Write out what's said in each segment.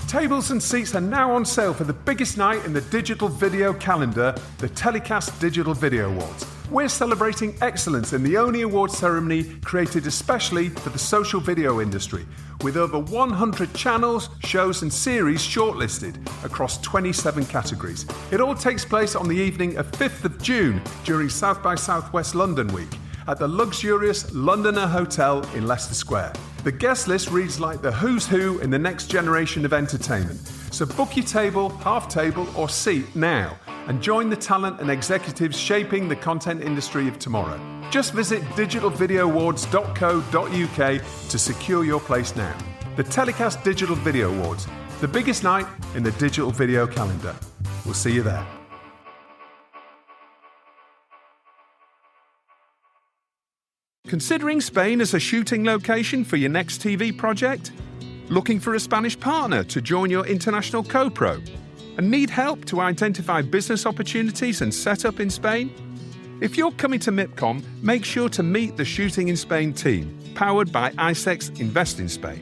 Tables and seats are now on sale for the biggest night in the digital video calendar, the TellyCast Digital Video Awards. We're celebrating excellence in the only awards ceremony created especially for the social video industry, with over 100 channels, shows and series shortlisted across 27 categories. It all takes place on the evening of 5th of June during South by Southwest London Week at the luxurious Londoner Hotel in Leicester Square. The guest list reads like the who's who in the next generation of entertainment. So book your table, half table or seat now and join the talent and executives shaping the content industry of tomorrow. Just visit digitalvideoawards.co.uk to secure your place now. The TellyCast Digital Video Awards, the biggest night in the digital video calendar. We'll see you there. Considering Spain as a shooting location for your next TV project? Looking for a Spanish partner to join your international co-pro? And need help to identify business opportunities and set up in Spain? If you're coming to MIPCOM, make sure to meet the Shooting in Spain team, powered by execs Invest in Spain.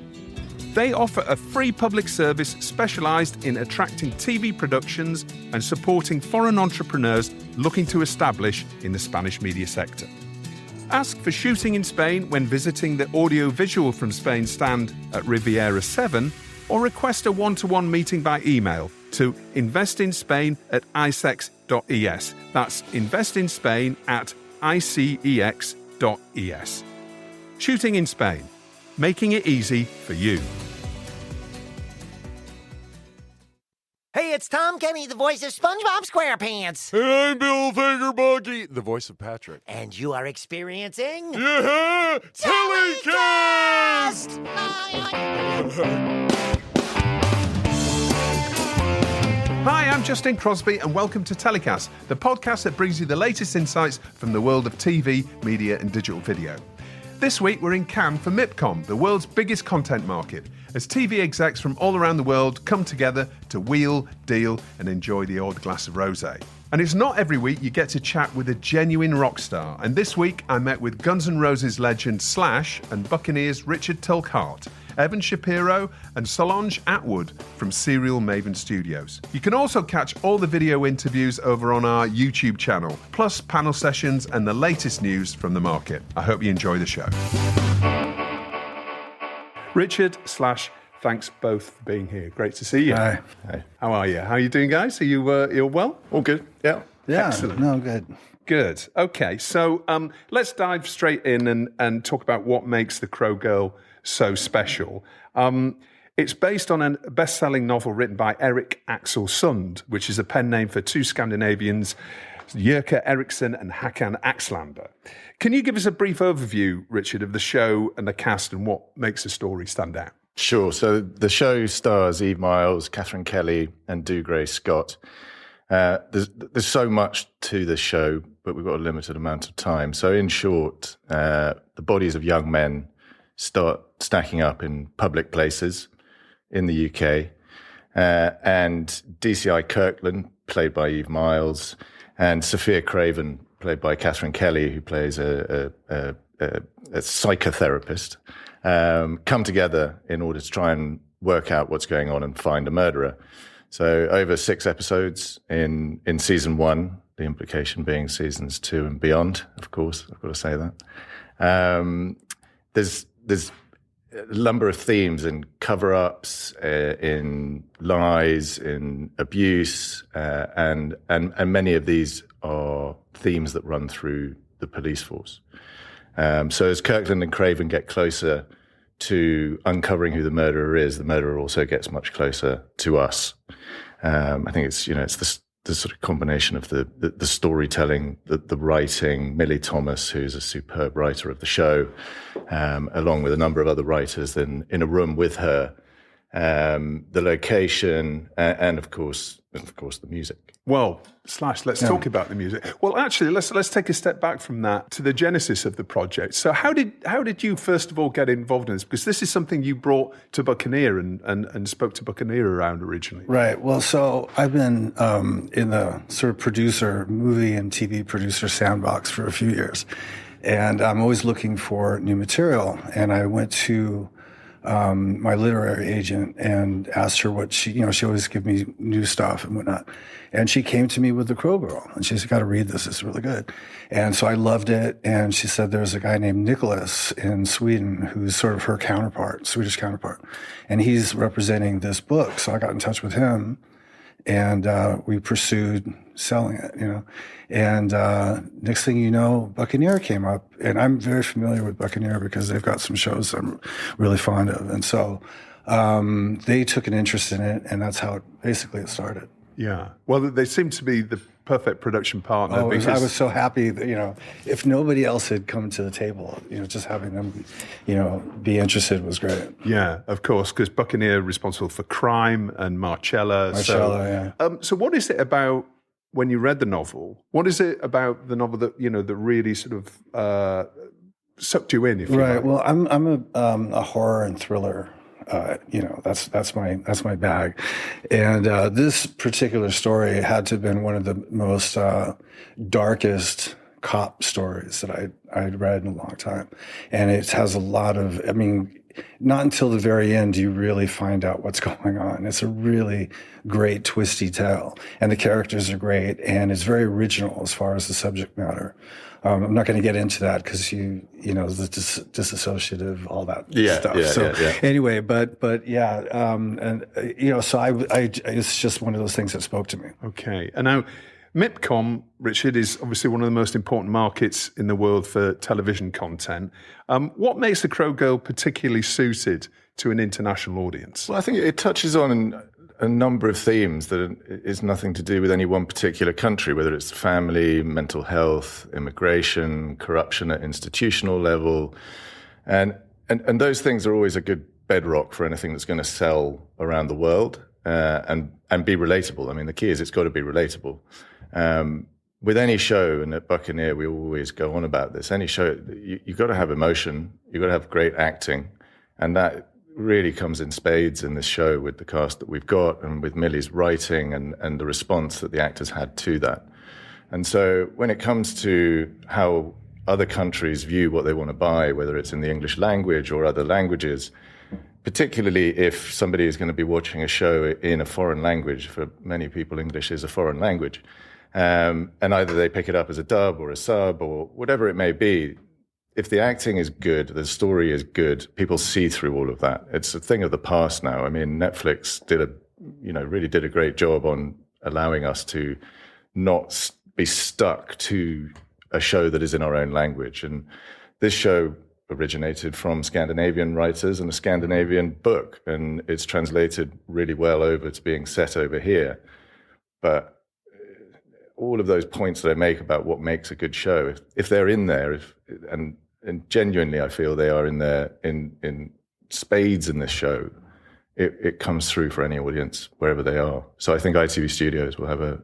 They offer a free public service specialised in attracting TV productions and supporting foreign entrepreneurs looking to establish in the Spanish media sector. Ask for Shooting in Spain when visiting the Audio-Visual from Spain stand at Riviera 7 or request a one-to-one meeting by email to investinspain@icex.es. That's investinspain@icex.es. Shooting in Spain, making it easy for you. Hey, it's Tom Kenny, the voice of SpongeBob SquarePants. And I'm Bill Fingermonkey, the voice of Patrick. And you are experiencing... Yeah! TellyCast! Hi, I'm Justin Crosby and welcome to TellyCast, the podcast that brings you the latest insights from the world of TV, media and digital video. This week we're in Cannes for MIPCOM, the world's biggest content market, as TV execs from all around the world come together to wheel, deal and enjoy the odd glass of rosé. And it's not every week you get to chat with a genuine rock star, and this week I met with Guns N' Roses legend Slash and Buccaneer's Richard Tulk-Hart, Evan Shapiro and Solange Attwood from Serial Maven Studios. You can also catch all the video interviews over on our YouTube channel, plus panel sessions and the latest news from the market. I hope you enjoy the show. Richard, Slash, thanks both for being here. Great to see you. Hi. How are you? How are you doing, guys? Are you all well? All good? Yeah. Excellent. No, good. Good. Okay, so let's dive straight in and talk about what makes The Crow Girl so special. It's based on a best-selling novel written by Erik Axel Sund, which is a pen name for two Scandinavians, Jerker Eriksson and Hakan Axlander. Can you give us a brief overview, Richard, of the show and the cast and what makes the story stand out? Sure. So the show stars Eve Miles, Catherine Kelly, and Dougray Scott. There's so much to the show, but we've got a limited amount of time. So in short, the bodies of young men start stacking up in public places in the UK. And DCI Kirkland, played by Eve Miles, and Sophia Craven, played by Catherine Kelly, who plays a psychotherapist, come together in order to try and work out what's going on and find a murderer. So over 6 episodes in season 1, the implication being seasons 2 and beyond, of course, I've got to say that. There's a number of themes in cover-ups, in lies, in abuse, and many of these are themes that run through the police force. So as Kirkland and Craven get closer to uncovering who the murderer is, the murderer also gets much closer to us. I think it's the sort of combination of the storytelling, the writing. Millie Thomas, who's a superb writer of the show, along with a number of other writers in a room with her, the location, and of course the music. Well, Slash, let's talk about the music. Well, actually, let's take a step back from that to the genesis of the project. So how did you first of all get involved in this? Because this is something you brought to Buccaneer and spoke to Buccaneer around originally. Right. Well, so I've been in the sort of movie and TV producer sandbox for a few years. And I'm always looking for new material. And I went to my literary agent and asked her what she always give me new stuff and whatnot. And she came to me with The Crow Girl, and she said, "Got to read this. It's really good." And so I loved it. And she said, there's a guy named Nicholas in Sweden who's sort of her counterpart, Swedish counterpart. And he's representing this book. So I got in touch with him, and we pursued selling it, And next thing you know, Buccaneer came up. And I'm very familiar with Buccaneer because they've got some shows I'm really fond of. And so they took an interest in it, and that's how it started. Yeah. Well, they seem to be the perfect production partner. I was so happy that, if nobody else had come to the table, just having them, be interested was great. Yeah, of course, because Buccaneer responsible for Crime and Marcella. Yeah. So what is it about when you read the novel? What is it about the novel that, that really sort of sucked you in, if you like? Well, I'm a horror and thriller. That's my bag. And this particular story had to have been one of the most darkest cop stories that I'd read in a long time. And it has a lot of, not until the very end do you really find out what's going on. It's a really great twisty tale. And the characters are great, and it's very original as far as the subject matter. I'm not going to get into that because the disassociative, all that stuff. Anyway, but yeah, so it's just one of those things that spoke to me. Okay, and now MIPCOM, Richard, is obviously one of the most important markets in the world for television content. What makes The Crow Girl particularly suited to an international audience? Well, I think it touches on a number of themes that is nothing to do with any one particular country, whether it's family, mental health, immigration, corruption at institutional level. And those things are always a good bedrock for anything that's going to sell around the world and be relatable. The key is it's got to be relatable. With any show, and at Buccaneer we always go on about this, any show, you've got to have emotion, you've got to have great acting, and that really comes in spades in this show with the cast that we've got and with Millie's writing and the response that the actors had to that. And so when it comes to how other countries view what they want to buy, whether it's in the English language or other languages, particularly if somebody is going to be watching a show in a foreign language, for many people English is a foreign language, and either they pick it up as a dub or a sub or whatever it may be, if the acting is good, the story is good, people see through all of that. It's a thing of the past now. Netflix really did a great job on allowing us to not be stuck to a show that is in our own language. And this show originated from Scandinavian writers and a Scandinavian book, and it's translated really well over to being set over here. But all of those points that I make about what makes a good show, if they're in there, and genuinely I feel they are in there in spades in this show, it comes through for any audience wherever they are. So I think ITV Studios will have a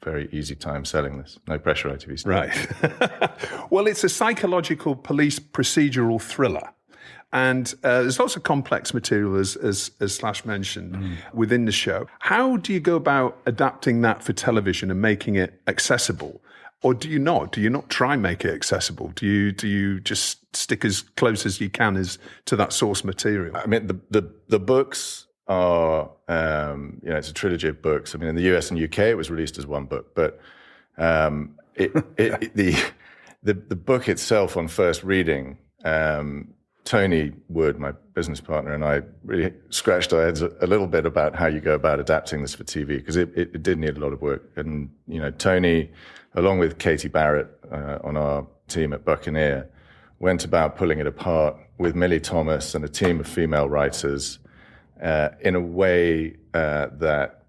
very easy time selling this. No pressure, ITV Studios. Right. Well, it's a psychological police procedural thriller. And there's lots of complex material, as Slash mentioned, within the show. How do you go about adapting that for television and making it accessible? Or do you not? Do you not try and make it accessible? Do you just stick as close as you can to that source material? The books are, it's a trilogy of books. In the US and UK, it was released as one book, but the book itself on first reading, Tony Wood, my business partner, and I really scratched our heads a little bit about how you go about adapting this for TV, because it did need a lot of work. And, Tony, along with Katie Barrett on our team at Buccaneer, went about pulling it apart with Millie Thomas and a team of female writers in a way that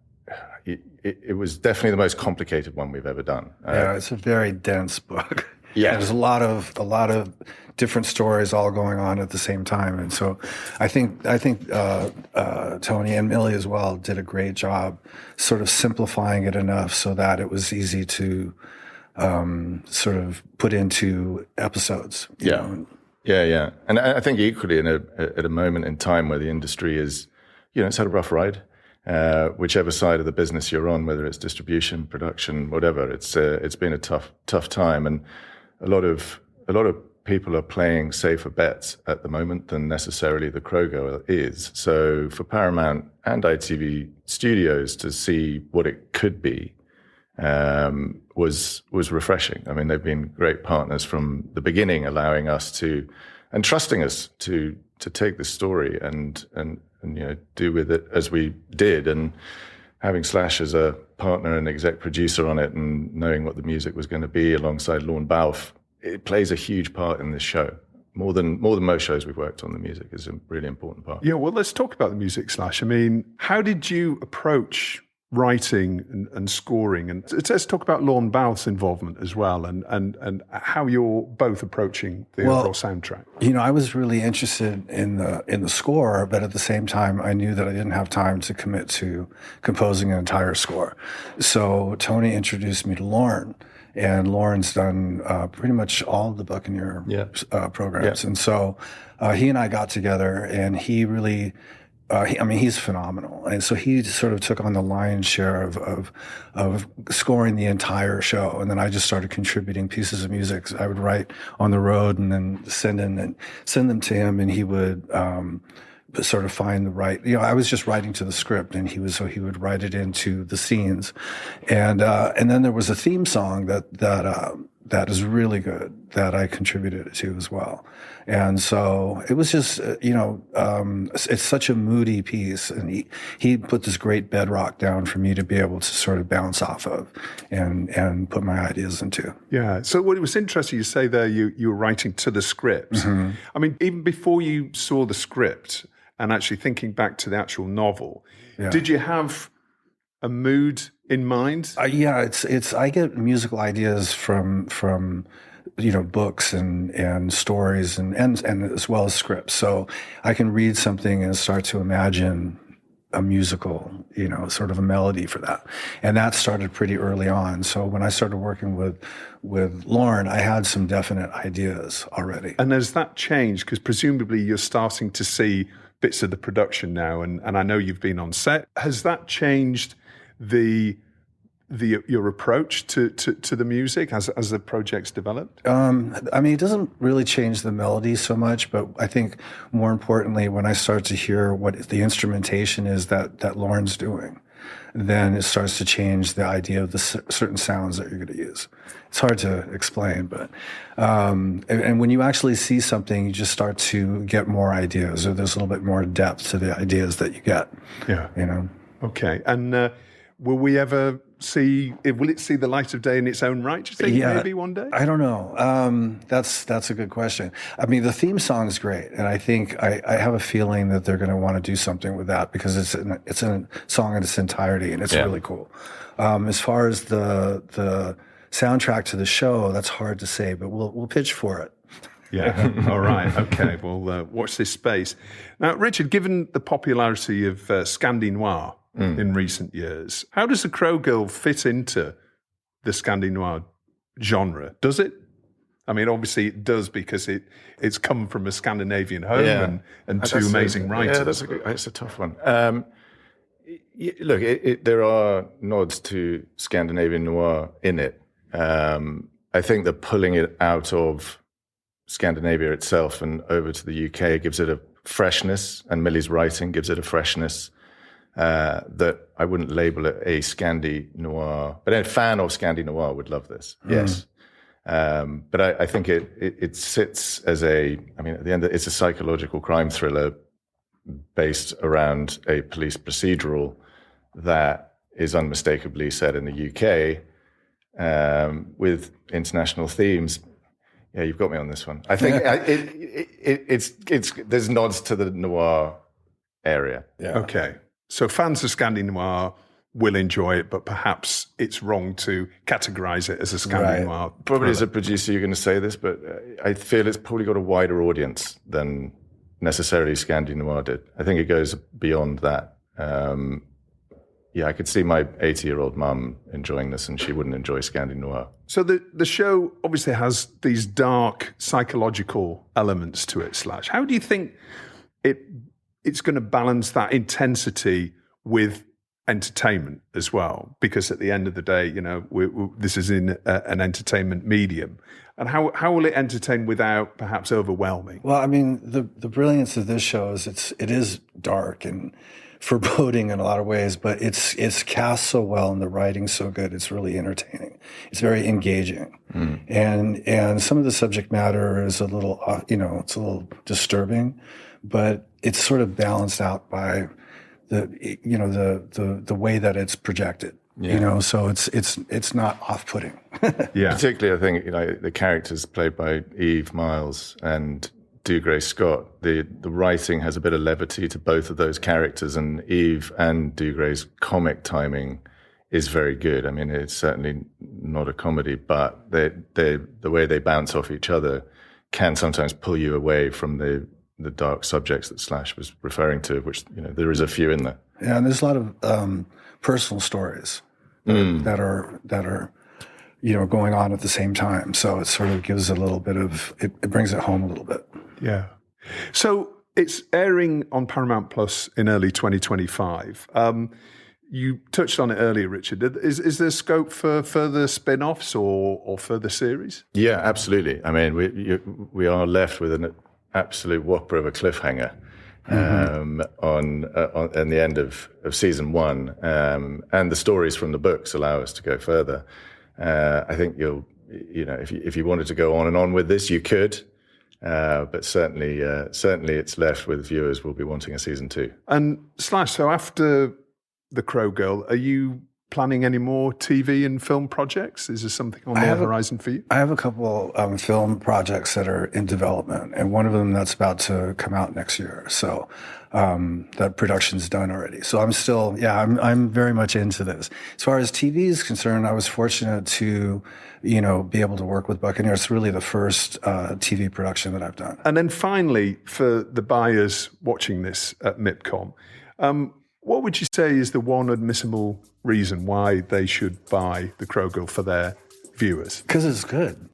it was definitely the most complicated one we've ever done. It's a very dense book. Yeah, there's a lot of different stories all going on at the same time, and so I think Tony and Millie as well did a great job, sort of simplifying it enough so that it was easy to sort of put into episodes. Yeah, and I think equally at a moment in time where the industry is, it's had a rough ride. Whichever side of the business you're on, whether it's distribution, production, whatever, it's been a tough time, and a lot of people are playing safer bets at the moment than necessarily the Crow Girl is. So for Paramount and ITV Studios to see what it could be was refreshing. I mean, they've been great partners from the beginning, allowing us to and trusting us to take this story and do with it as we did, and having Slash as a partner and exec producer on it, and knowing what the music was going to be alongside Lorne Balfe, it plays a huge part in this show. More than most shows we've worked on, the music is a really important part. Yeah, well, let's talk about the music, Slash. I mean, how did you approach writing and scoring? And let's talk about Lorne Balfe's involvement as well, and how you're both approaching the overall soundtrack. I was really interested in the score, but at the same time, I knew that I didn't have time to commit to composing an entire score. So Tony introduced me to Lorne. And Lorne's done pretty much all of the Buccaneer programs. Yeah. And so he and I got together, and he really, he's phenomenal. And so he sort of took on the lion's share of scoring the entire show. And then I just started contributing pieces of music. I would write on the road and then send them to him, and he would sort of find the right, I was just writing to the script, and he would write it into the scenes. And then there was a theme song that is really good that I contributed to as well. And so it was just, it's such a moody piece, and he put this great bedrock down for me to be able to sort of bounce off of and put my ideas into. Yeah. So what it was interesting, you say there, you were writing to the script. Mm-hmm. I mean, even before you saw the script, and actually thinking back to the actual novel, did you have a mood in mind? It's I get musical ideas from books and stories and as well as scripts. So I can read something and start to imagine a musical, sort of a melody for that. And that started pretty early on. So when I started working with Lorne, I had some definite ideas already. And has that changed? Because presumably you're starting to see bits of the production now, and I know you've been on set. Has that changed your approach to the music as the project's developed? It doesn't really change the melody so much, but I think more importantly, when I start to hear what the instrumentation is that Lorne's doing, then it starts to change the idea of the certain sounds that you're going to use. It's hard to explain, but and when you actually see something, you just start to get more ideas, or there's a little bit more depth to the ideas that you get. Yeah. Okay. And will it see the light of day in its own right, do you think, maybe one day? I don't know. That's a good question. I mean, the theme song's great, and I think I have a feeling that they're going to want to do something with that, because it's a song in its entirety, and it's really cool. As far as the soundtrack to the show, that's hard to say, but we'll pitch for it. Yeah. All right. Okay. Well, watch this space. Now, Richard, given the popularity of Scandi Noir in recent years, how does The Crow Girl fit into the Scandi Noir genre? Does it? I mean, obviously it does, because it's come from a Scandinavian home and two amazing writers. Yeah, it's a tough one. Look, there are nods to Scandinavian noir in it. I think that pulling it out of Scandinavia itself and over to the UK gives it a freshness, and Millie's writing gives it a freshness that I wouldn't label it a Scandi noir, but a fan of Scandi noir would love this. Yes. But I think it sits as at the end, it's a psychological crime thriller based around a police procedural that is unmistakably set in the UK with international themes. Yeah, you've got me on this one. I think there's nods to the noir area. Yeah. Okay. So fans of Scandi Noir will enjoy it, but perhaps it's wrong to categorize it as a Scandi Noir. Probably as a producer, you're going to say this, but I feel it's probably got a wider audience than necessarily Scandi Noir did. I think it goes beyond that. I could see my 80-year-old mum enjoying this, and she wouldn't enjoy Scandi Noir. So the show obviously has these dark psychological elements to it, Slash. How do you think it's going to balance that intensity with entertainment as well, because at the end of the day, this is in an entertainment medium. And how will it entertain without perhaps overwhelming? Well, I mean, the brilliance of this show is it is dark and foreboding in a lot of ways, but it's cast so well and the writing's so good. It's really entertaining. It's very engaging, and some of the subject matter is a little, it's a little disturbing, but it's sort of balanced out by the way that it's projected. Yeah. So it's not off-putting. Yeah. Particularly, I think, the characters played by Eve Miles and Dougray Scott, the writing has a bit of levity to both of those characters, and Eve and Dougray's comic timing is very good. I mean, it's certainly not a comedy, but the way they bounce off each other can sometimes pull you away from the dark subjects that Slash was referring to, which, there is a few in there. Yeah, and there's a lot of personal stories that are going on at the same time. So it sort of gives a little bit of it brings it home a little bit. Yeah. So it's airing on Paramount Plus in early 2025. You touched on it earlier, Richard. Is there scope for further spin-offs or further series? Yeah, absolutely. I mean, we are left with an absolute whopper of a cliffhanger on the end of season 1, and the stories from the books allow us to go further. I think if you wanted to go on and on with this, you could. But certainly it's left with viewers will be wanting a season 2. And Slash, so after The Crow Girl, are you planning any more TV and film projects? Is there something on the horizon for you? I have a couple film projects that are in development, and one of them that's about to come out next year. So that production's done already. So I'm still, I'm very much into this. As far as TV is concerned, I was fortunate to, be able to work with Buccaneer. It's really the first TV production that I've done. And then finally, for the buyers watching this at MIPCOM, what would you say is the one admissible reason why they should buy The Crow Girl for their viewers? Because it's good.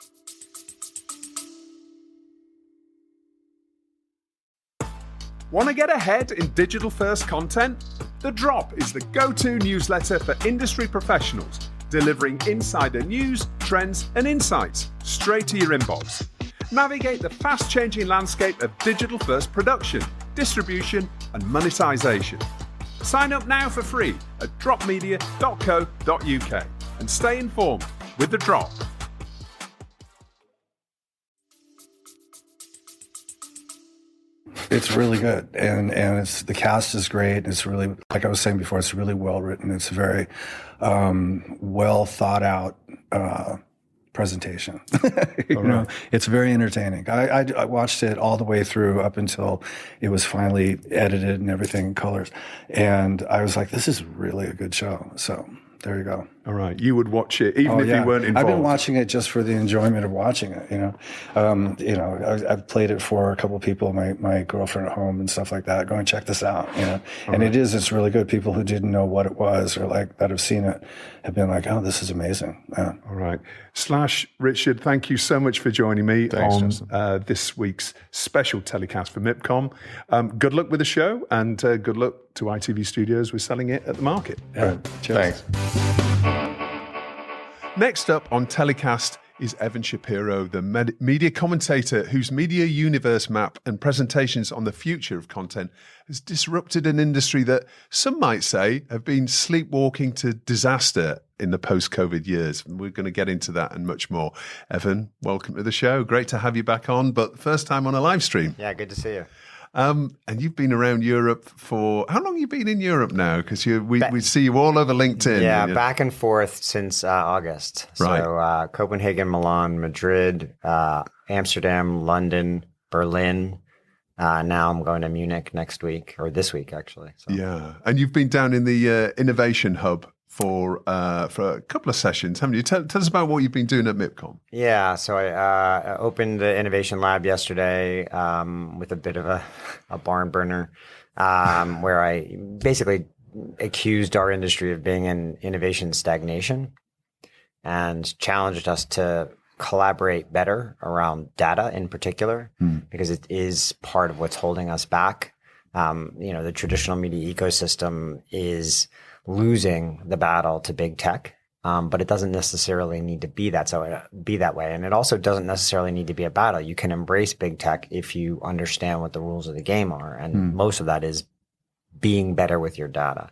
Want to get ahead in digital-first content? The Drop is the go-to newsletter for industry professionals, delivering insider news, trends, and insights straight to your inbox. Navigate the fast-changing landscape of digital-first production, distribution, and monetization. Sign up now for free at dropmedia.co.uk and stay informed with The Drop. It's really good, and the cast is great. It's really, like I was saying before, it's really well written. It's a very well thought out presentation. It's very entertaining. I watched it all the way through up until it was finally edited and everything in colors, and I was like, this is really a good show. So there you go. All right, you would watch it even if you weren't involved. I've been watching it just for the enjoyment of watching it. I've played it for a couple of people, my girlfriend at home and stuff like that. Go and check this out. And it's really good. People who didn't know what it was or like that have seen it have been like, oh, this is amazing. Yeah. All right, Slash, Richard, thank you so much for joining me on this week's special telecast for MIPCOM. Good luck with the show, and good luck to ITV Studios with selling it at the market. Yeah. Cheers. Thanks. Next up on Telecast is Evan Shapiro, the media commentator whose media universe map and presentations on the future of content has disrupted an industry that some might say have been sleepwalking to disaster in the post-COVID years. We're going to get into that and much more. Evan, welcome to the show. Great to have you back on, but first time on a live stream. Yeah, good to see you. And you've been around Europe for, how long have you been in Europe now? Because we see you all over LinkedIn. Yeah, back and forth since August. Right. So Copenhagen, Milan, Madrid, Amsterdam, London, Berlin. Now I'm going to Munich next week, or this week actually. So. Yeah, and you've been down in the Innovation Hub for a couple of sessions, haven't you? Tell us about what you've been doing at MIPCOM. Yeah, so I opened the Innovation Lab yesterday with a bit of a barn burner, where I basically accused our industry of being in innovation stagnation and challenged us to collaborate better around data in particular, because it is part of what's holding us back. the traditional media ecosystem is losing the battle to big tech. But it doesn't necessarily need to be that way. And it also doesn't necessarily need to be a battle. You can embrace big tech if you understand what the rules of the game are. And most of that is being better with your data.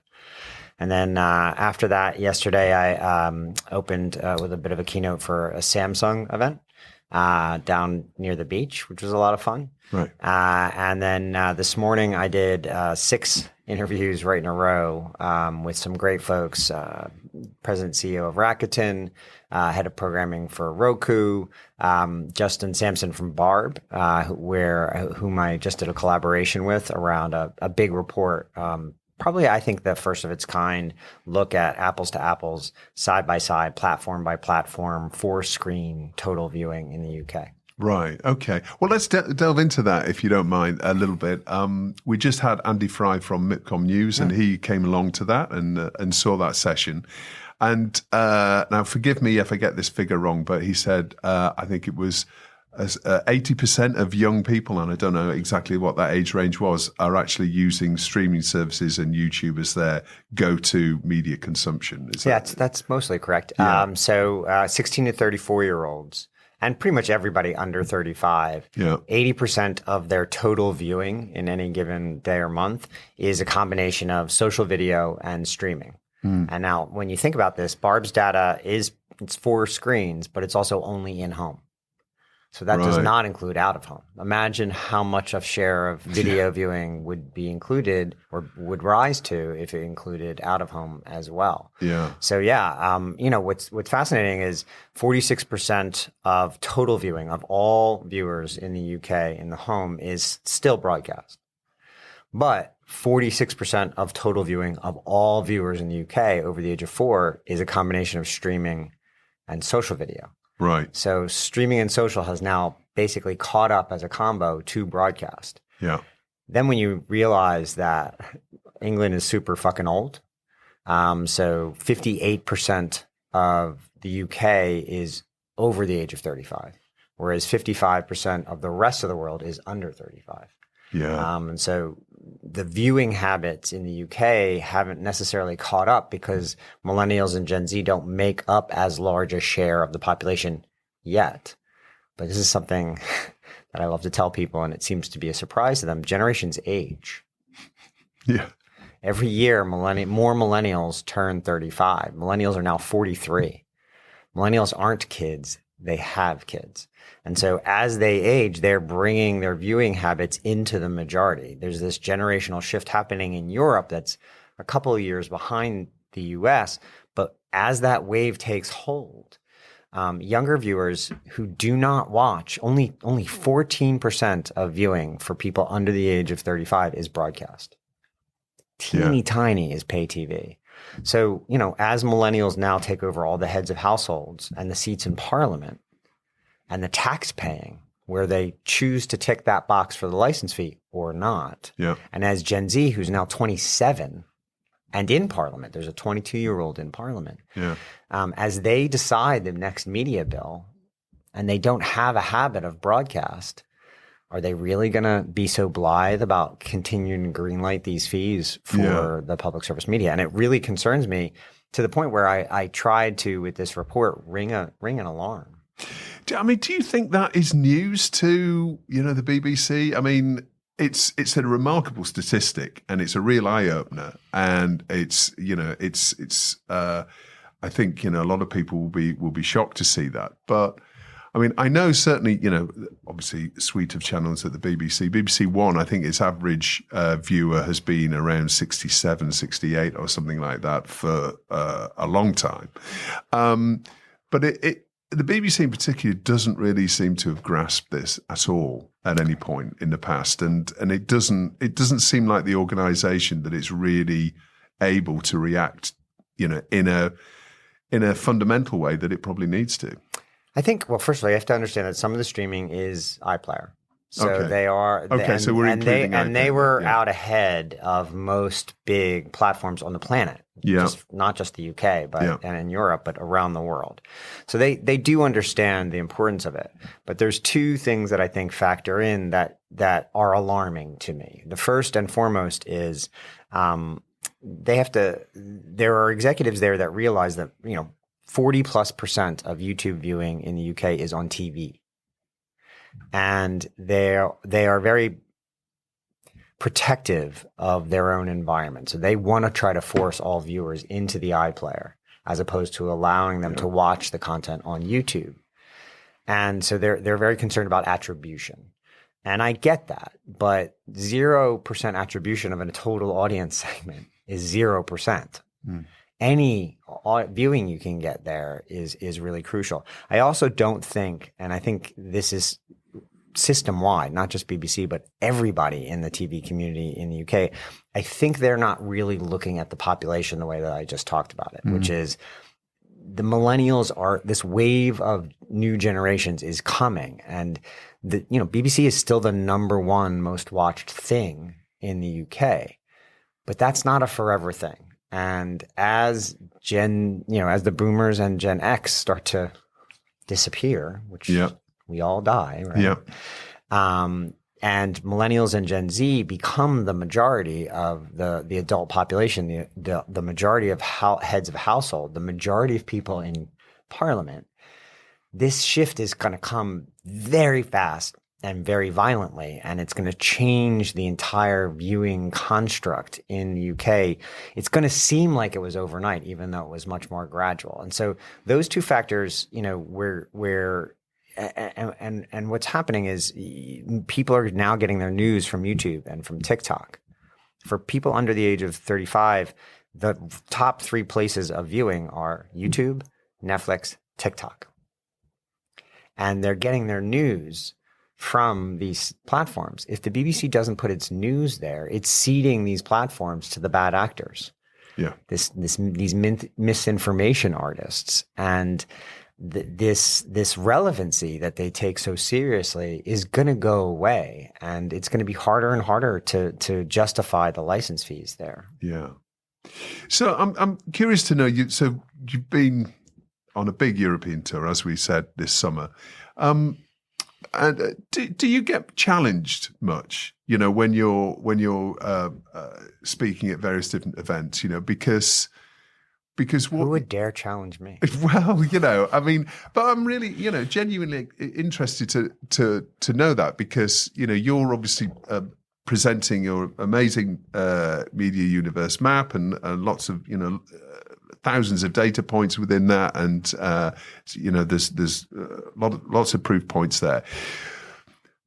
And then after that, yesterday, I opened with a bit of a keynote for a Samsung event down near the beach, which was a lot of fun. Right. And then this morning, I did 6 interviews right in a row with some great folks. President CEO of Rakuten, head of programming for Roku, Justin Sampson from Barb, whom I just did a collaboration with around a big report. Probably, I think, the first of its kind look at apples to apples, side by side, platform by platform, 4-screen total viewing in the UK. Right. Okay. Well, let's delve into that, if you don't mind, a little bit. We just had Andy Fry from MIPCOM News, and he came along to that and saw that session. And now, forgive me if I get this figure wrong, but he said I think it was 80% of young people, and I don't know exactly what that age range was, are actually using streaming services and YouTube as their go-to media consumption. That's mostly correct. Yeah. So 16 to 34-year-olds. And pretty much everybody under 35, 80% of their total viewing in any given day or month is a combination of social video and streaming. And now, when you think about this, Barb's data it's 4 screens, but it's also only in home. So that does not include out of home. Imagine how much of share of video viewing would be included or would rise to if it included out of home as well. Yeah. So what's fascinating is 46% of total viewing of all viewers in the UK in the home is still broadcast. But 46% of total viewing of all viewers in the UK over the age of 4 is a combination of streaming and social video. Right. So streaming and social has now basically caught up as a combo to broadcast. Yeah. Then when you realize that England is super fucking old, so 58% of the UK is over the age of 35, whereas 55% of the rest of the world is under 35. Yeah. And so the viewing habits in the UK haven't necessarily caught up because millennials and Gen Z don't make up as large a share of the population yet. But this is something that I love to tell people, and it seems to be a surprise to them. Generations age. Yeah. Every year, more millennials turn 35. Millennials are now 43. Millennials aren't kids. They have kids. And so as they age, they're bringing their viewing habits into the majority. There's this generational shift happening in Europe that's a couple of years behind the US. But as that wave takes hold, younger viewers who do not watch, only 14% of viewing for people under the age of 35 is broadcast. Teeny tiny is pay TV. So, as millennials now take over all the heads of households and the seats in parliament and the tax paying, where they choose to tick that box for the license fee or not. Yeah. And as Gen Z, who's now 27 and in parliament, there's a 22-year-old in parliament. Yeah. As they decide the next media bill and they don't have a habit of broadcast, are they really going to be so blithe about continuing to greenlight these fees for the public service media? And it really concerns me to the point where I tried to, with this report, ring an alarm. I mean, do you think that is news to, the BBC? I mean, it's a remarkable statistic and it's a real eye opener. And it's I think, a lot of people will be shocked to see that. But I mean, I know certainly, obviously a suite of channels at the BBC. BBC One, I think its average viewer has been around 67, 68 or something like that for a long time. But the BBC in particular doesn't really seem to have grasped this at all at any point in the past. And it doesn't seem like the organisation that it's really able to react, in a fundamental way that it probably needs to. I think, well, first of all, you have to understand that some of the streaming is iPlayer. So Okay. they are. Okay, so we're including and they iPad, were yeah. out ahead of most big platforms on the planet. Yeah. Not just the UK, but Yeah. and in Europe, but around the world. So they do understand the importance of it. But there's two things that I think factor in that are alarming to me. The first and foremost is there are executives there that realize that 40+% of YouTube viewing in the UK is on TV. And they are very protective of their own environment. So they want to try to force all viewers into the iPlayer as opposed to allowing them to watch the content on YouTube. And so they're very concerned about attribution. And I get that, but 0% attribution of a total audience segment is 0%. Any viewing you can get there is really crucial. I also don't think, and I think this is system-wide, not just BBC, but everybody in the TV community in the UK, I think they're not really looking at the population the way that I just talked about it, which is the millennials are, this wave of new generations is coming. And BBC is still the number one most watched thing in the UK, but that's not a forever thing. And as as the boomers and Gen X start to disappear, which we all die, right? Yeah. And millennials and Gen Z become the majority of the adult population, the majority of heads of household, the majority of people in parliament. This shift is going to come very fast and very violently, and it's going to change the entire viewing construct in the UK. It's going to seem like it was overnight, even though it was much more gradual. And so those two factors, and what's happening is people are now getting their news from YouTube and from TikTok. For people under the age of 35, the top 3 places of viewing are YouTube, Netflix, TikTok. And they're getting their news from these platforms. If the BBC doesn't put its news there, it's ceding these platforms to the bad actors. Yeah. These misinformation artists. And this relevancy that they take so seriously is going to go away, and it's going to be harder and harder to justify the license fees there. Yeah. So I'm curious to know you. So you've been on a big European tour, as we said, this summer. And do you get challenged much? When you're speaking at various different events. Because what, who would dare challenge me? Well, but I'm really, genuinely interested to know that, because, you're obviously presenting your amazing media universe map and lots of, thousands of data points within that. And, there's lots of proof points there.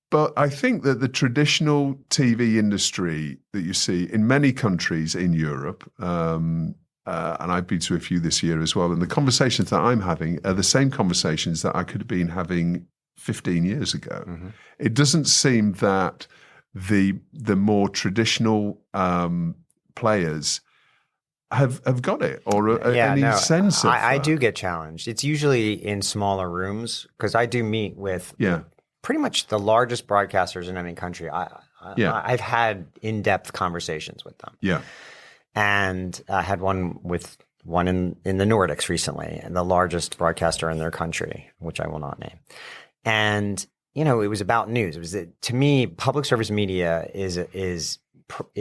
But I think that the traditional TV industry that you see in many countries in Europe, and I've been to a few this year as well, and the conversations that I'm having are the same conversations that I could have been having 15 years ago. Mm-hmm. It doesn't seem that the more traditional players have got it, or any sense of I do get challenged. It's usually in smaller rooms, because I do meet with pretty much the largest broadcasters in any country. I've had in-depth conversations with them. Yeah. And I had one in the Nordics recently, and the largest broadcaster in their country, which I will not name. And, it was about news. It was to me, public service media is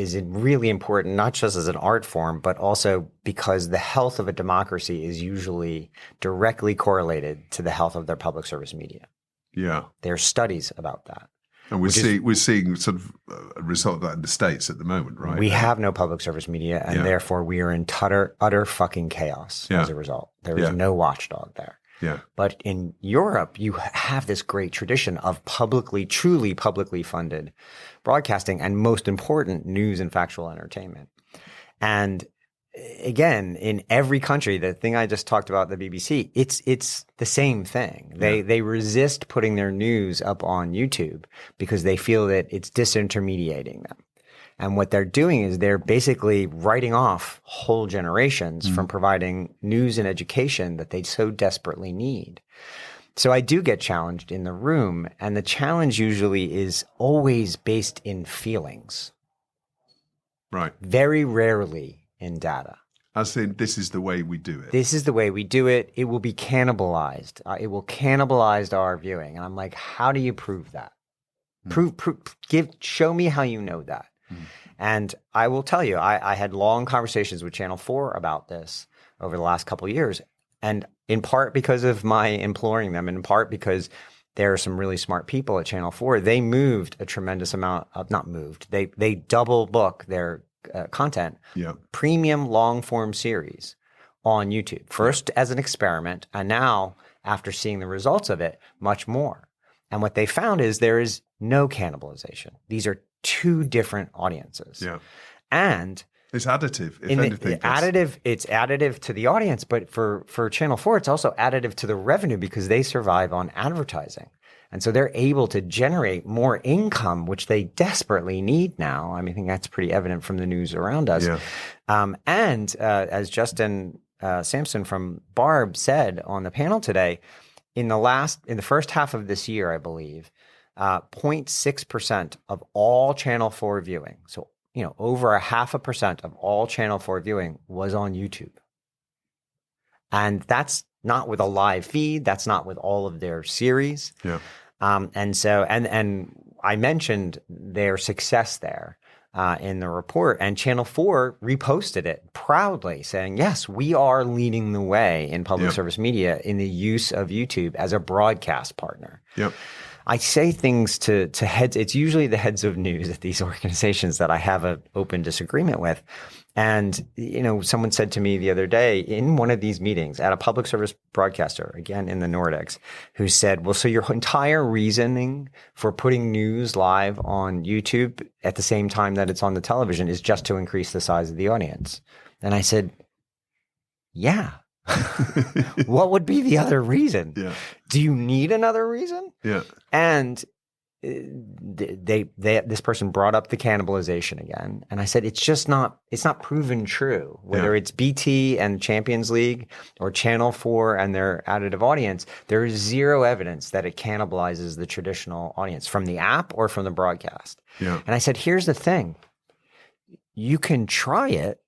really important, not just as an art form, but also because the health of a democracy is usually directly correlated to the health of their public service media. Yeah. There are studies about that. And we're seeing sort of a result of that in the States at the moment, right? We have no public service media, and therefore we are in utter fucking chaos as a result. There is no watchdog there. Yeah. But in Europe, you have this great tradition of truly publicly funded broadcasting, and most important, news and factual entertainment. And again, in every country, the thing I just talked about, the BBC, it's the same thing. They resist putting their news up on YouTube because they feel that it's disintermediating them. And what they're doing is they're basically writing off whole generations from providing news and education that they so desperately need. So I do get challenged in the room, and the challenge usually is always based in feelings, Right. very rarely in data. As in, this is the way we do it. This is the way we do it. It will be cannibalized. It will cannibalize our viewing. And I'm like, how do you prove that? Show me how you know that. And I will tell you, I had long conversations with Channel 4 about this over the last couple of years. And in part because of my imploring them, and in part because there are some really smart people at Channel 4, they moved a tremendous amount of, not moved, they double book their content, premium long form series on YouTube. First as an experiment, and now after seeing the results of it, much more. And what they found is there is no cannibalization. These are two different audiences. Yeah. And it's additive, if anything. It's additive to the audience, but for Channel 4, it's also additive to the revenue because they survive on advertising. And so they're able to generate more income, which they desperately need now. I mean, I think that's pretty evident from the news around us. Yeah. And as Justin Sampson from Barb said on the panel today, in the first half of this year, I believe, 0.6% of all Channel 4 viewing, so over 0.5% of all Channel 4 viewing was on YouTube. And that's not with a live feed. That's not with all of their series. Yeah. And so I mentioned their success there in the report, and Channel 4 reposted it proudly, saying, yes, we are leading the way in public service media in the use of YouTube as a broadcast partner. Yep. I say things to heads. It's usually the heads of news at these organizations that I have an open disagreement with. And, someone said to me the other day in one of these meetings at a public service broadcaster, again in the Nordics, who said, well, so your entire reasoning for putting news live on YouTube at the same time that it's on the television is just to increase the size of the audience. And I said, yeah. What would be the other reason? Yeah. Do you need another reason? Yeah. And this person brought up the cannibalization again, and I said it's not proven true. Whether it's BT and Champions League or Channel 4 and their additive audience, there is zero evidence that it cannibalizes the traditional audience from the app or from the broadcast. Yeah. And I said, here's the thing: you can try it,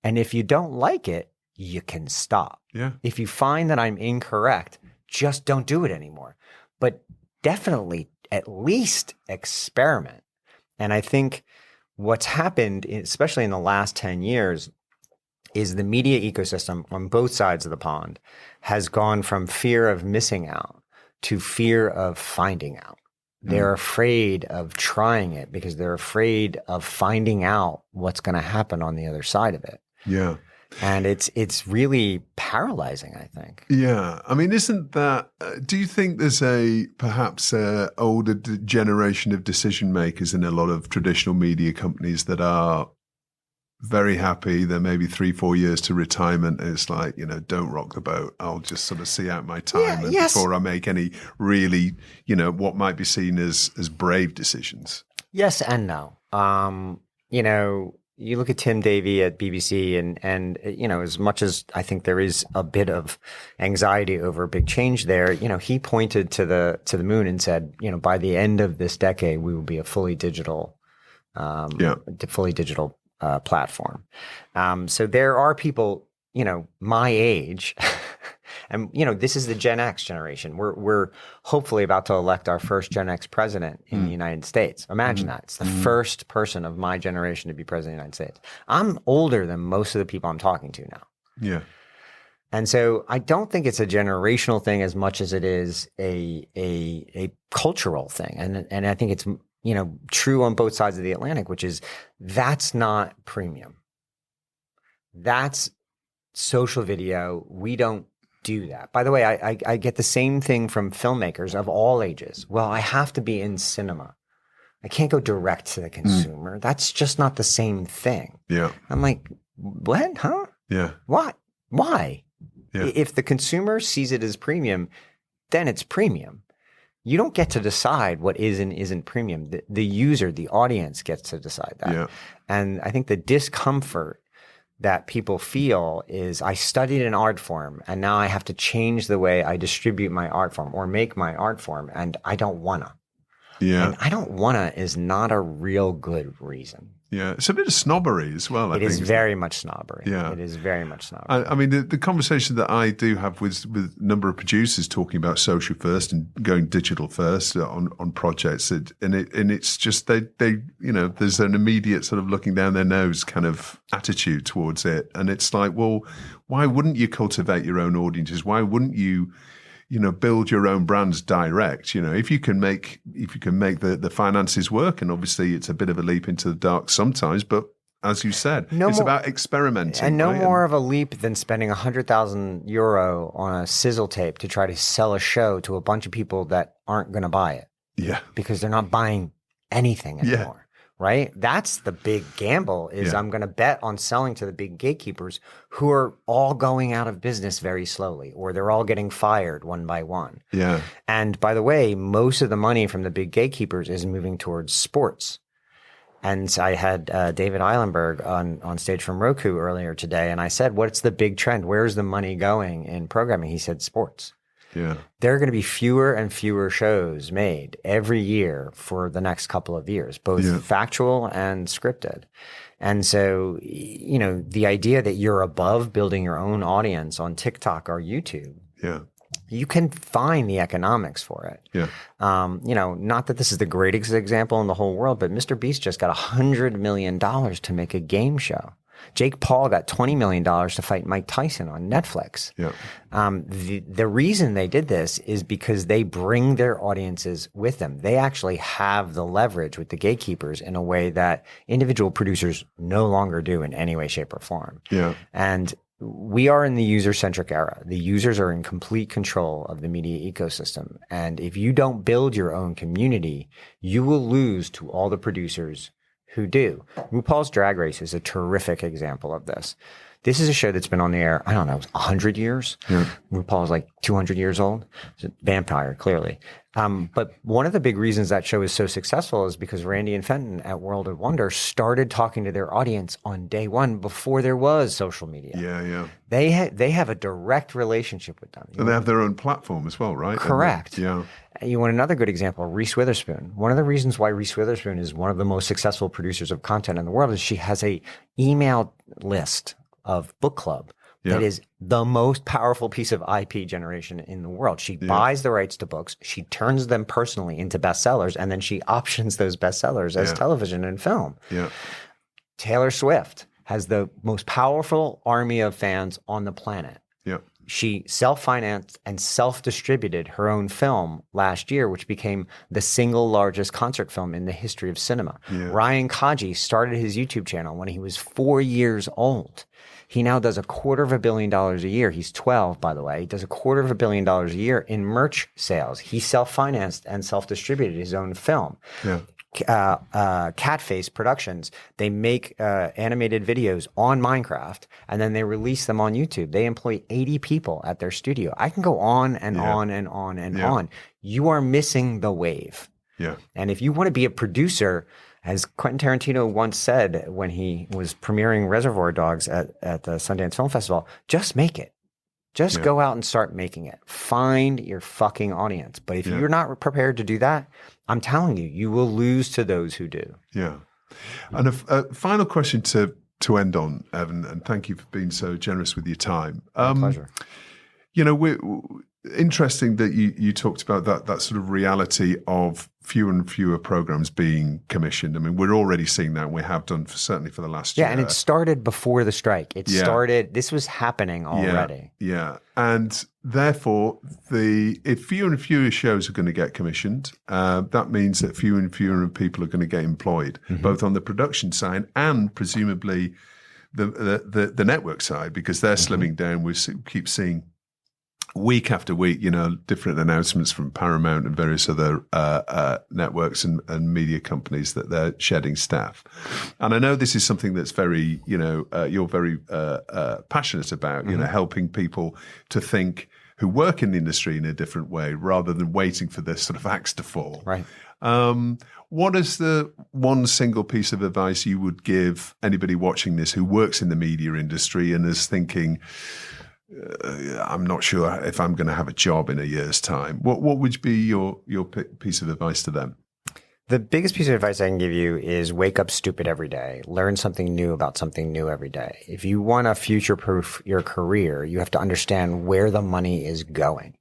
and if you don't like it, you can stop. Yeah. If you find that I'm incorrect, just don't do it anymore. But definitely at least experiment. And I think what's happened, especially in the last 10 years, is the media ecosystem on both sides of the pond has gone from fear of missing out to fear of finding out. They're afraid of trying it because they're afraid of finding out what's going to happen on the other side of it. Yeah. And it's really paralyzing, I think. Yeah. I mean, isn't that, do you think there's perhaps a older generation of decision makers in a lot of traditional media companies that are very happy? They're maybe 3-4 years to retirement. And it's like, don't rock the boat. I'll just sort of see out my time before I make any really, what might be seen as brave decisions. Yes and no. You look at Tim Davie at BBC and as much as I think there is a bit of anxiety over a big change there, he pointed to the moon and said, by the end of this decade, we will be a fully digital platform. So there are people, my age, and this is the Gen X generation. We're hopefully about to elect our first Gen X president in the United States. Imagine that. It's the first person of my generation to be president of the United States. I'm older than most of the people I'm talking to now. Yeah. And so I don't think it's a generational thing as much as it is a cultural thing. And I think it's true on both sides of the Atlantic, which is that's not premium. That's social video. We don't do that. By the way, I get the same thing from filmmakers of all ages. Well, I have to be in cinema. I can't go direct to the consumer. That's just not the same thing. Yeah. I'm like, what? Huh? Yeah. What? Why? Yeah. If the consumer sees it as premium, then it's premium. You don't get to decide what is and isn't premium. The user, the audience gets to decide that. Yeah. And I think the discomfort that people feel is I studied an art form and now I have to change the way I distribute my art form or make my art form, and I don't wanna. Yeah. And I don't wanna is not a real good reason. Yeah. It's a bit of snobbery as well, I It think. is very much snobbery. Yeah. It is very much snobbery. I mean, the conversation that I do have with a number of producers talking about social first and going digital first on projects, and it's just they there's an immediate sort of looking down their nose kind of attitude towards it, and it's like, well, why wouldn't you cultivate your own audiences? Why wouldn't you build your own brands direct? If you can make the finances work, and obviously it's a bit of a leap into the dark sometimes, but as you said, it's about experimenting. And no right? more of a leap than spending €100,000 on a sizzle tape to try to sell a show to a bunch of people that aren't going to buy it. Yeah. Because they're not buying anything anymore. Right? That's the big gamble is I'm going to bet on selling to the big gatekeepers who are all going out of business very slowly, or they're all getting fired one by one. Yeah. And by the way, most of the money from the big gatekeepers is moving towards sports. And I had David Eilenberg on stage from Roku earlier today, and I said, what's the big trend? Where's the money going in programming? He said, sports. Yeah. There are going to be fewer and fewer shows made every year for the next couple of years, both factual and scripted. And so, the idea that you're above building your own audience on TikTok or YouTube, you can find the economics for it. Yeah. Not that this is the greatest example in the whole world, but Mr. Beast just got $100 million to make a game show. Jake Paul got $20 million to fight Mike Tyson on Netflix. Yeah. The reason they did this is because they bring their audiences with them. They actually have the leverage with the gatekeepers in a way that individual producers no longer do in any way, shape, or form. Yeah. And we are in the user-centric era. The users are in complete control of the media ecosystem. And if you don't build your own community, you will lose to all the producers who do. RuPaul's Drag Race is a terrific example of this. This is a show that's been on the air, 100 years. Yeah. RuPaul's like 200 years old. It's a vampire, clearly. But one of the big reasons that show is so successful is because Randy and Fenton at World of Wonder started talking to their audience on day one before there was social media. Yeah, yeah. They have a direct relationship with them. And they have their own platform as well, right? Correct. Yeah. You want another good example, Reese Witherspoon. One of the reasons why Reese Witherspoon is one of the most successful producers of content in the world is she has a email list of book club that is the most powerful piece of IP generation in the world. She buys the rights to books, she turns them personally into bestsellers, and then she options those bestsellers as television and film. Yeah. Taylor Swift has the most powerful army of fans on the planet. Yeah. She self-financed and self-distributed her own film last year, which became the single largest concert film in the history of cinema. Yeah. Ryan Kaji started his YouTube channel when he was 4 years old. He now does $250 million a year. He's 12, by the way. He does $250 million a year in merch sales. He self-financed and self-distributed his own film. Yeah. Catface Productions, they make animated videos on Minecraft and then they release them on YouTube. They employ 80 people at their studio. I can go on and on and on and on. You are missing the wave. Yeah. And if you want to be a producer, as Quentin Tarantino once said when he was premiering Reservoir Dogs at the Sundance Film Festival, just make it. Just go out and start making it. Find your fucking audience. But if you're not prepared to do that, I'm telling you, you will lose to those who do. Yeah. And a final question to end on, Evan, and thank you for being so generous with your time. My pleasure. We're interesting that you talked about that sort of reality of fewer and fewer programs being commissioned. I mean, we're already seeing that, and we have done certainly for the last year. Yeah, and it started before the strike. This was happening already. Yeah. And therefore, if fewer and fewer shows are going to get commissioned, that means that fewer and fewer people are going to get employed, both on the production side and presumably the network side, because they're slimming down. We keep seeing week after week, different announcements from Paramount and various other networks and media companies that they're shedding staff. And I know this is something that's very, you're very passionate about, helping people to think who work in the industry in a different way rather than waiting for this sort of axe to fall. Right. What is the one single piece of advice you would give anybody watching this who works in the media industry and is thinking, I'm not sure if I'm going to have a job in a year's time? What would be your piece of advice to them? The biggest piece of advice I can give you is wake up stupid every day. Learn something new about something new every day. If you want to future-proof your career, you have to understand where the money is going.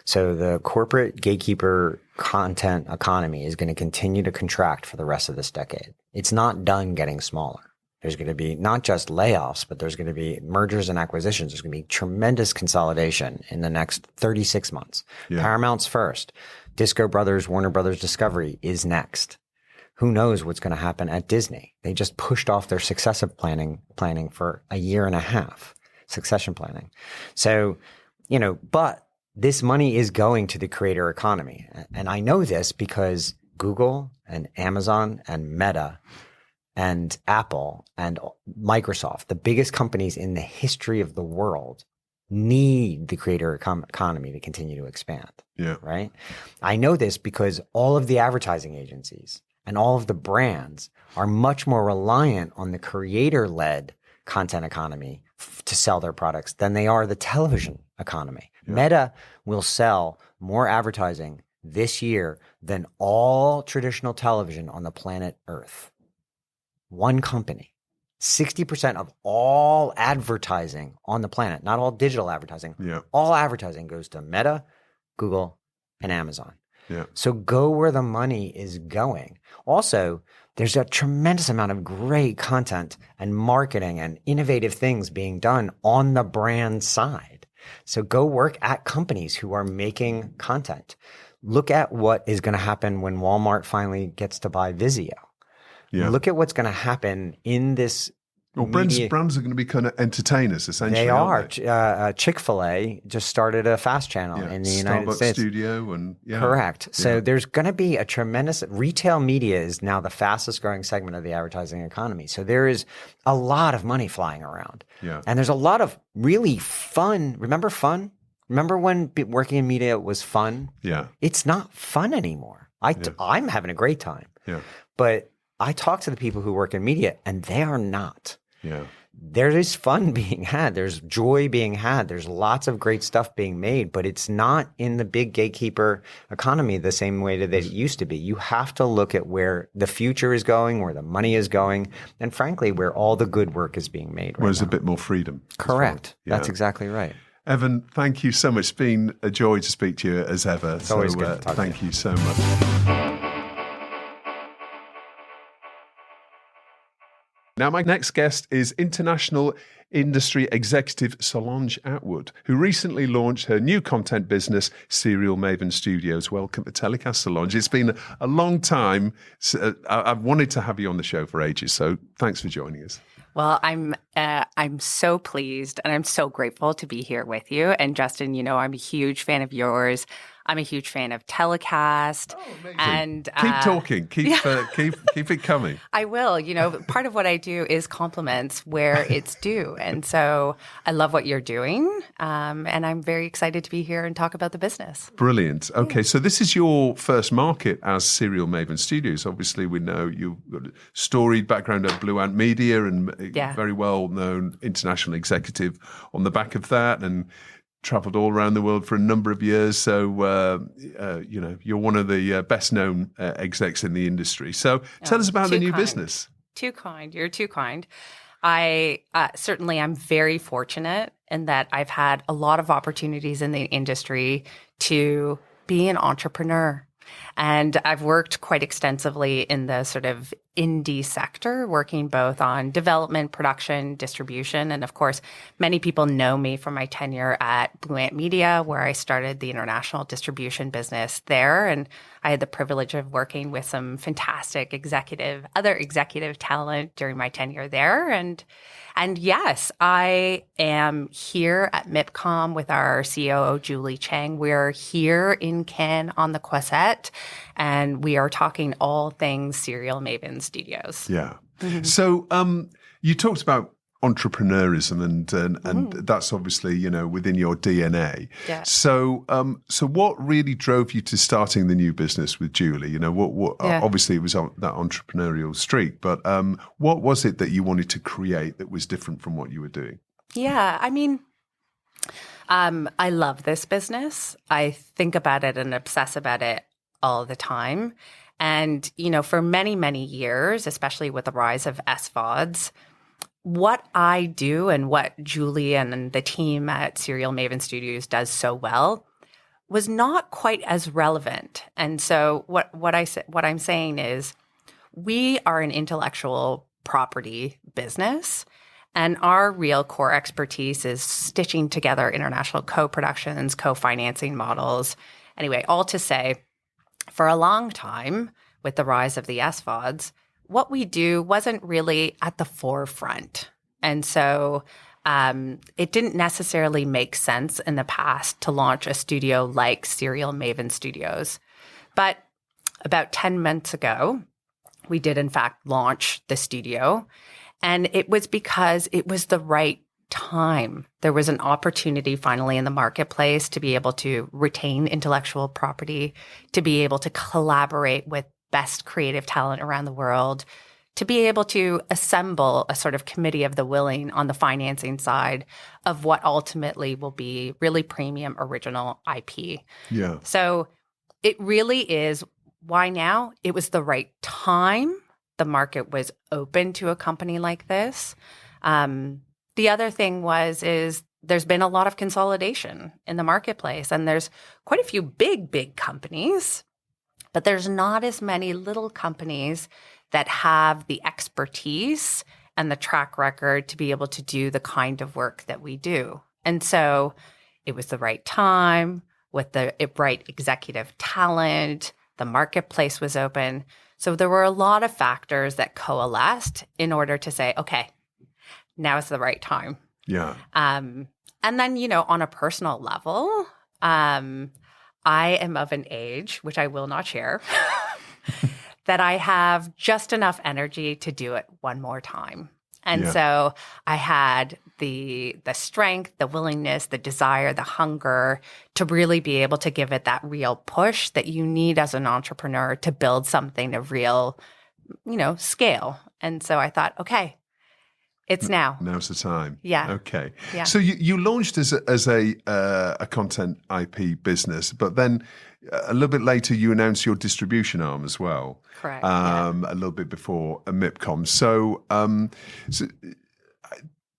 So the corporate gatekeeper content economy is going to continue to contract for the rest of this decade. It's not done getting smaller. There's going to be not just layoffs, but there's going to be mergers and acquisitions. There's going to be tremendous consolidation in the next 36 months. Yeah. Paramount's first. Disco Brothers, Warner Brothers Discovery is next. Who knows what's going to happen at Disney? They just pushed off their succession planning for a year and a half, succession planning. So, but this money is going to the creator economy. And I know this because Google and Amazon and Meta and Apple and Microsoft, the biggest companies in the history of the world, need the creator economy to continue to expand. Yeah. Right? I know this because all of the advertising agencies and all of the brands are much more reliant on the creator-led content economy to sell their products than they are the television economy. Yeah. Meta will sell more advertising this year than all traditional television on the planet Earth. One company. 60% of all advertising on the planet, not all digital advertising, all advertising goes to Meta, Google, and Amazon. Yeah. So go where the money is going. Also, there's a tremendous amount of great content and marketing and innovative things being done on the brand side. So go work at companies who are making content. Look at what is going to happen when Walmart finally gets to buy Vizio. Yeah. Look at what's going to happen in this. Well, brands are going to be kind of entertainers, essentially. They are. They? Chick-fil-A just started a fast channel in the United States. Starbucks Studio and correct. So there's going to be a tremendous retail media is now the fastest growing segment of the advertising economy. So there is a lot of money flying around. Yeah. And there's a lot of really fun. Remember fun? Remember when working in media was fun? Yeah. It's not fun anymore. I'm having a great time. Yeah. But I talk to the people who work in media and they are not. Yeah. There is fun being had. There's joy being had. There's lots of great stuff being made, but it's not in the big gatekeeper economy the same way that it used to be. You have to look at where the future is going, where the money is going, and frankly, where all the good work is being made. Where's a bit more freedom. Correct. That's exactly right. Evan, thank you so much. It's been a joy to speak to you as ever. It's always good to talk to you. Thank you so much. Now, my next guest is international industry executive Solange Attwood, who recently launched her new content business, Serial Maven Studios. Welcome to TellyCast, Solange. It's been a long time. I've wanted to have you on the show for ages, so thanks for joining us. Well, I'm so pleased and I'm so grateful to be here with you. And Justin, I'm a huge fan of yours. I'm a huge fan of TellyCast. Oh, amazing. And keep talking. Keep it coming. I will. Part of what I do is compliments where it's due. And so I love what you're doing. And I'm very excited to be here and talk about the business. Brilliant. Okay, so this is your first market as Serial Maven Studios. Obviously, we know you've got a storied background at Blue Ant Media and very well-known international executive on the back of that, and traveled all around the world for a number of years. So, you're one of the best-known execs in the industry. So tell us about the new business. Too kind. You're too kind. I certainly am very fortunate in that I've had a lot of opportunities in the industry to be an entrepreneur. And I've worked quite extensively in the sort of indie sector, working both on development, production, distribution. And of course, many people know me from my tenure at Blue Ant Media, where I started the international distribution business there. And I had the privilege of working with some fantastic other executive talent during my tenure there. And yes, I am here at MIPCOM with our COO, Julie Chang. We're here in Cannes on the Croisette, and we are talking all things Serial Maven Studios. Yeah. Mm-hmm. So you talked about entrepreneurism, and that's obviously, you know, within your DNA. Yeah. So what really drove you to starting the new business with Julie? You know, what obviously it was on that entrepreneurial streak, but what was it that you wanted to create that was different from what you were doing? Yeah, I mean, I love this business. I think about it and obsess about it all the time. And, you know, for many, many years, especially with the rise of SVODs, what I do and what Julie and the team at Serial Maven Studios does so well was not quite as relevant. And so what I'm saying is we are an intellectual property business, and our real core expertise is stitching together international co-productions, co-financing models. Anyway, all to say, for a long time, with the rise of the SVODs, what we do wasn't really at the forefront. And so it didn't necessarily make sense in the past to launch a studio like Serial Maven Studios. But about 10 months ago, we did in fact launch the studio. And it was because it was the right time. There was an opportunity finally in the marketplace to be able to retain intellectual property, to be able to collaborate with best creative talent around the world, to be able to assemble a sort of committee of the willing on the financing side of what ultimately will be really premium original IP. Yeah. So it really is, why now? It was the right time. The market was open to a company like this. The other thing is there's been a lot of consolidation in the marketplace, and there's quite a few big companies, but there's not as many little companies that have the expertise and the track record to be able to do the kind of work that we do. And so it was the right time with the right executive talent. The marketplace was open. So there were a lot of factors that coalesced in order to say, okay, now is the right time. Yeah. And then, you know, on a personal level, I am of an age, which I will not share, that I have just enough energy to do it one more time. And so I had the strength, the willingness, the desire, the hunger to really be able to give it that real push that you need as an entrepreneur to build something of real, you know, scale. And so I thought, okay, it's now. Now's the time. Yeah. Okay. Yeah. So you launched as a content IP business, but then a little bit later you announced your distribution arm as well. Correct. A little bit before MIPCOM. So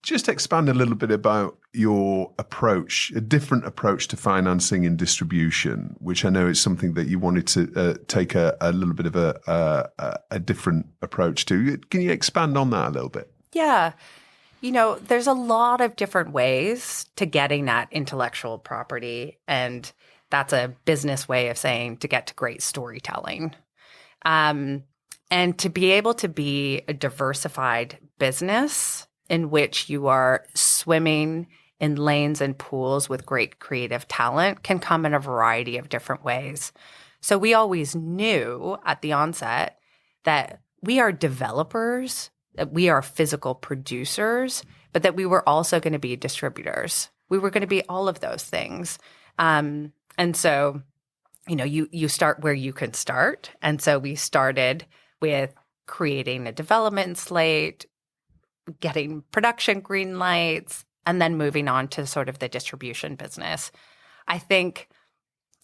just expand a little bit about your approach, a different approach to financing and distribution, which I know is something that you wanted to take a little bit of a different approach to. Can you expand on that a little bit? Yeah. You know, there's a lot of different ways to getting at intellectual property, and that's a business way of saying to get to great storytelling. And to be able to be a diversified business in which you are swimming in lanes and pools with great creative talent can come in a variety of different ways. So we always knew at the onset that we are developers, that we are physical producers, but that we were also going to be distributors. We were going to be all of those things. And so, you know, you start where you can start. And so we started with creating a development slate, getting production green lights, and then moving on to sort of the distribution business. I think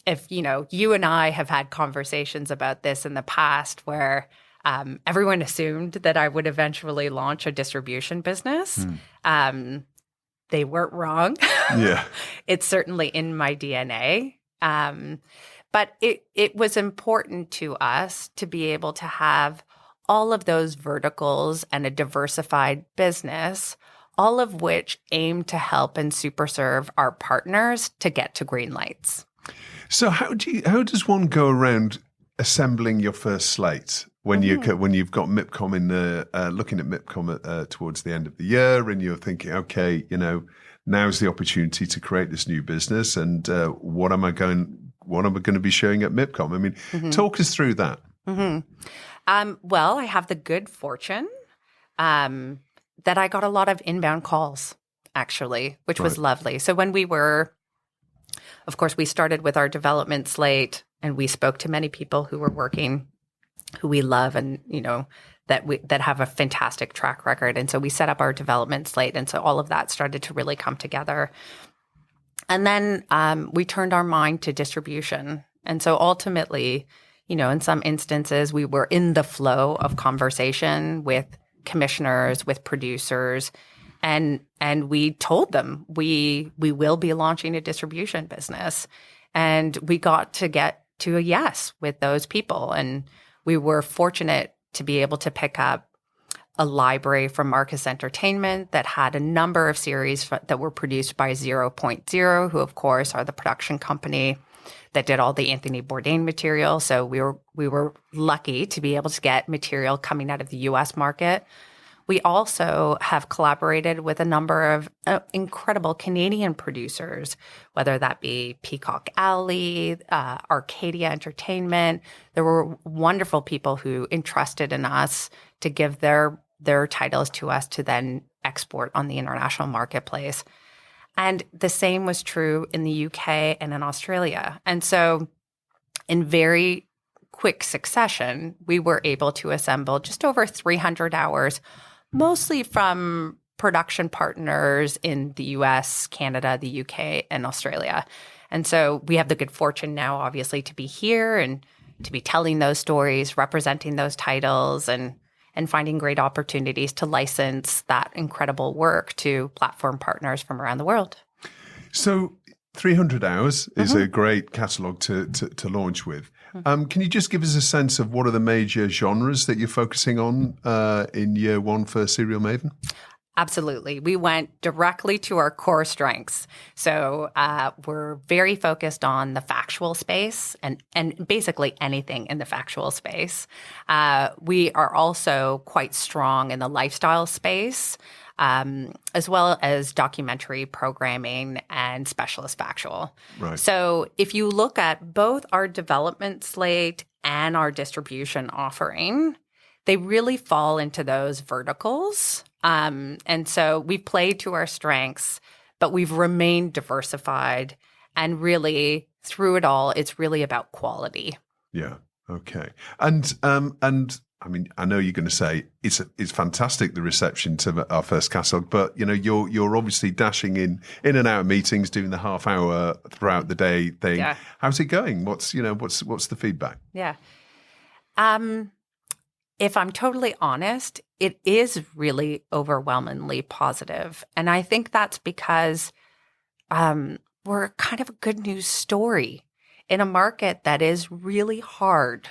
if, you know, you and I have had conversations about this in the past where everyone assumed that I would eventually launch a distribution business. They weren't wrong. Yeah. It's certainly in my DNA. But it was important to us to be able to have all of those verticals and a diversified business, all of which aim to help and super serve our partners to get to green lights. So how does one go around assembling your first slate when you've got MIPCOM in the looking at MIPCOM towards the end of the year, and you're thinking, okay, you know, now's the opportunity to create this new business, and what am I going to be showing at MIPCOM? I mean, talk us through that. Well, I have the good fortune that I got a lot of inbound calls, actually, which was lovely. So when we were, of course, we started with our development slate, and we spoke to many people who were working, who we love, and that have a fantastic track record. And so we set up our development slate, and so all of that started to really come together. And then we turned our mind to distribution, and so ultimately, in some instances, we were in the flow of conversation with commissioners, with producers, and we told them we will be launching a distribution business, and we got to get to a yes with those people, and we were fortunate to be able to pick up a library from Marcus Entertainment that had a number of series that were produced by 0.0, who of course are the production company that did all the Anthony Bourdain material. So we were lucky to be able to get material coming out of the US market. We also have collaborated with a number of incredible Canadian producers, whether that be Peacock Alley, Arcadia Entertainment. There were wonderful people who entrusted in us to give their titles to us to then export on the international marketplace. And the same was true in the UK and in Australia. And so in very quick succession, we were able to assemble just over 300 hours, mostly from production partners in the US, Canada, the UK, and Australia. And so we have the good fortune now, obviously, to be here and to be telling those stories, representing those titles, and finding great opportunities to license that incredible work to platform partners from around the world. So 300 hours is a great catalogue to launch with. Can you just give us a sense of what are the major genres that you're focusing on in year one for Serial Maven? Absolutely. We went directly to our core strengths. So we're very focused on the factual space and basically anything in the factual space. We are also quite strong in the lifestyle space, as well as documentary programming and specialist factual. Right. So if you look at both our development slate and our distribution offering, they really fall into those verticals. And so we've played to our strengths, but we've remained diversified. And really, through it all, it's really about quality. Yeah. Okay. And I mean, I know you're going to say it's fantastic, the reception to our first catalog, but you're obviously dashing in and out of meetings, doing the half hour throughout the day thing. Yeah. How's it going? What's the feedback? Yeah. If I'm totally honest, it is really overwhelmingly positive. And I think that's because we're kind of a good news story in a market that is really hard.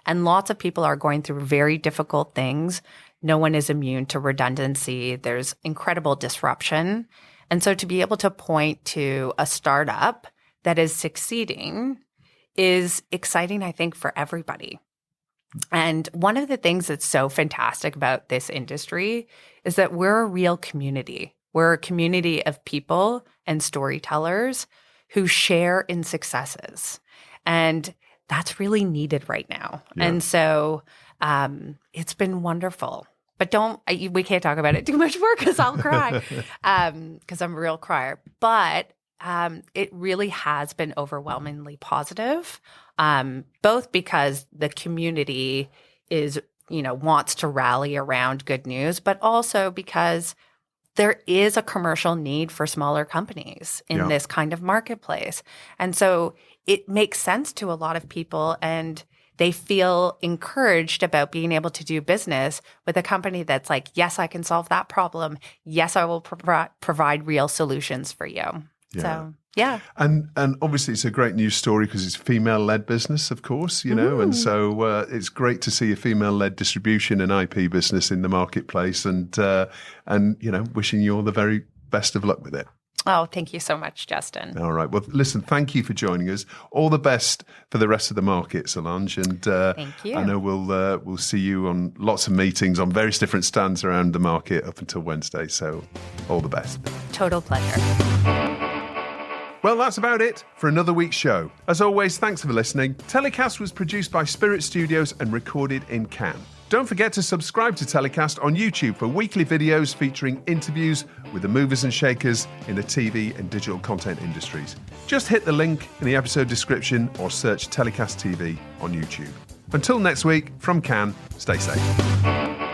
And lots of people are going through very difficult things. No one is immune to redundancy. There's incredible disruption. And so to be able to point to a startup that is succeeding is exciting, I think, for everybody. And one of the things that's so fantastic about this industry is that we're a real community. We're a community of people and storytellers who share in successes. And that's really needed right now. Yeah. And so it's been wonderful. But we can't talk about it too much more because I'll cry because I'm a real crier. But it really has been overwhelmingly positive, both because the community wants to rally around good news, but also because there is a commercial need for smaller companies in this kind of marketplace. And so it makes sense to a lot of people, and they feel encouraged about being able to do business with a company that's like, yes, I can solve that problem. Yes, I will provide real solutions for you. Yeah. So, yeah. And obviously it's a great news story because it's female-led business, of course, and so it's great to see a female-led distribution and IP business in the marketplace, and wishing you all the very best of luck with it. Oh, thank you so much, Justin. All right. Well, listen, thank you for joining us. All the best for the rest of the market, Solange. And thank you. I know we'll see you on lots of meetings on various different stands around the market up until Wednesday. So all the best. Total pleasure. Well, that's about it for another week's show. As always, thanks for listening. TellyCast was produced by Spirit Studios and recorded in Cannes. Don't forget to subscribe to TellyCast on YouTube for weekly videos featuring interviews with the movers and shakers in the TV and digital content industries. Just hit the link in the episode description or search TellyCast TV on YouTube. Until next week, from Cannes, stay safe.